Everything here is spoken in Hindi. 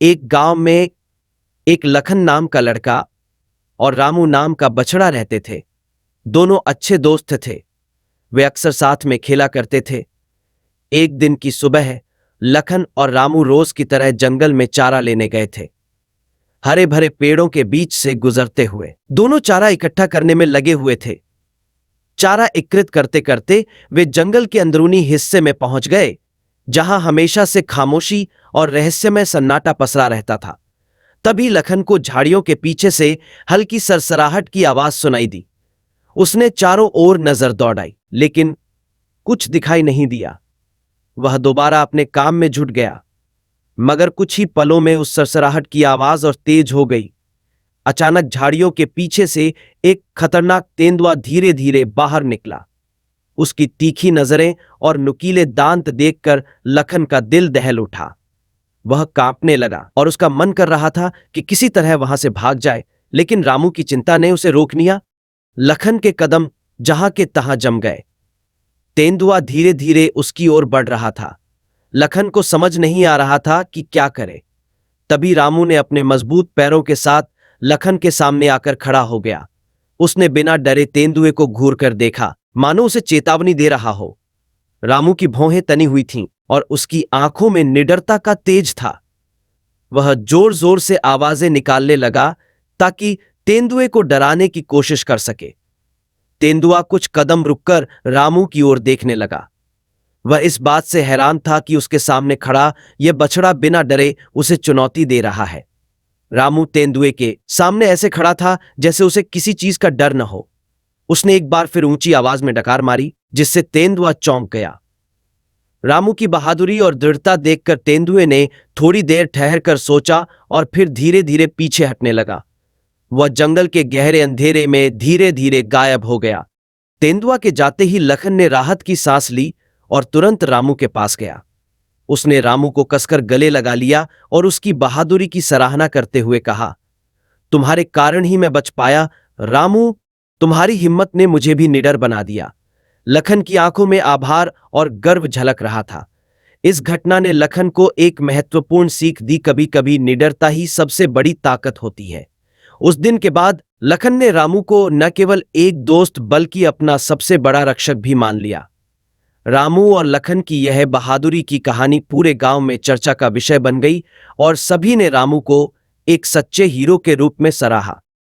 एक गांव में एक लखन नाम का लड़का और रामू नाम का बछड़ा रहते थे। दोनों अच्छे दोस्त थे। वे अक्सर साथ में खेला करते थे। एक दिन की सुबह लखन और रामू रोज की तरह जंगल में चारा लेने गए थे। हरे भरे पेड़ों के बीच से गुजरते हुए दोनों चारा इकट्ठा करने में लगे हुए थे। चारा एकत्रित करते करते वे जंगल के अंदरूनी हिस्से में पहुंच गए, जहां हमेशा से खामोशी और रहस्यमय सन्नाटा पसरा रहता था। तभी लखन को झाड़ियों के पीछे से हल्की सरसराहट की आवाज सुनाई दी। उसने चारों ओर नजर दौड़ाई, लेकिन कुछ दिखाई नहीं दिया। वह दोबारा अपने काम में जुट गया, मगर कुछ ही पलों में उस सरसराहट की आवाज और तेज हो गई। अचानक झाड़ियों के पीछे से एक खतरनाक तेंदुआ धीरे धीरे बाहर निकला। उसकी तीखी नजरें और नुकीले दांत देखकर लखन का दिल दहल उठा। वह कांपने लगा और उसका मन कर रहा था कि किसी तरह वहां से भाग जाए, लेकिन रामू की चिंता ने उसे रोक लिया। लखन के कदम जहां के तहां जम गए। तेंदुआ धीरे धीरे उसकी ओर बढ़ रहा था। लखन को समझ नहीं आ रहा था कि क्या करे। तभी रामू ने अपने मजबूत पैरों के साथ लखन के सामने आकर खड़ा हो गया। उसने बिना डरे तेंदुए को घूर कर देखा, मानो उसे चेतावनी दे रहा हो। रामू की भौहें तनी हुई थीं और उसकी आंखों में निडरता का तेज था। वह जोर जोर से आवाजें निकालने लगा ताकि तेंदुए को डराने की कोशिश कर सके। तेंदुआ कुछ कदम रुककर रामू की ओर देखने लगा। वह इस बात से हैरान था कि उसके सामने खड़ा यह बछड़ा बिना डरे उसे चुनौती दे रहा है। रामू तेंदुए के सामने ऐसे खड़ा था जैसे उसे किसी चीज का डर न हो। उसने एक बार फिर ऊंची आवाज में डकार मारी, जिससे तेंदुआ चौंक गया। रामू की बहादुरी और दृढ़ता देखकर तेंदुए ने थोड़ी देर ठहरकर सोचा और फिर धीरे धीरे पीछे हटने लगा। वह जंगल के गहरे अंधेरे में धीरे धीरे गायब हो गया। तेंदुआ के जाते ही लखन ने राहत की सांस ली और तुरंत रामू के पास गया। उसने रामू को कसकर गले लगा लिया और उसकी बहादुरी की सराहना करते हुए कहा, तुम्हारे कारण ही मैं बच पाया रामू, तुम्हारी हिम्मत ने मुझे भी निडर बना दिया। लखन की आंखों में आभार और गर्व झलक रहा था। इस घटना ने लखन को एक महत्वपूर्ण सीख दी, कभी कभी निडरता ही सबसे बड़ी ताकत होती है। उस दिन के बाद लखन ने रामू को न केवल एक दोस्त बल्कि अपना सबसे बड़ा रक्षक भी मान लिया। रामू और लखन की यह बहादुरी की कहानी पूरे गांव में चर्चा का विषय बन गई और सभी ने रामू को एक सच्चे हीरो के रूप में सराहा।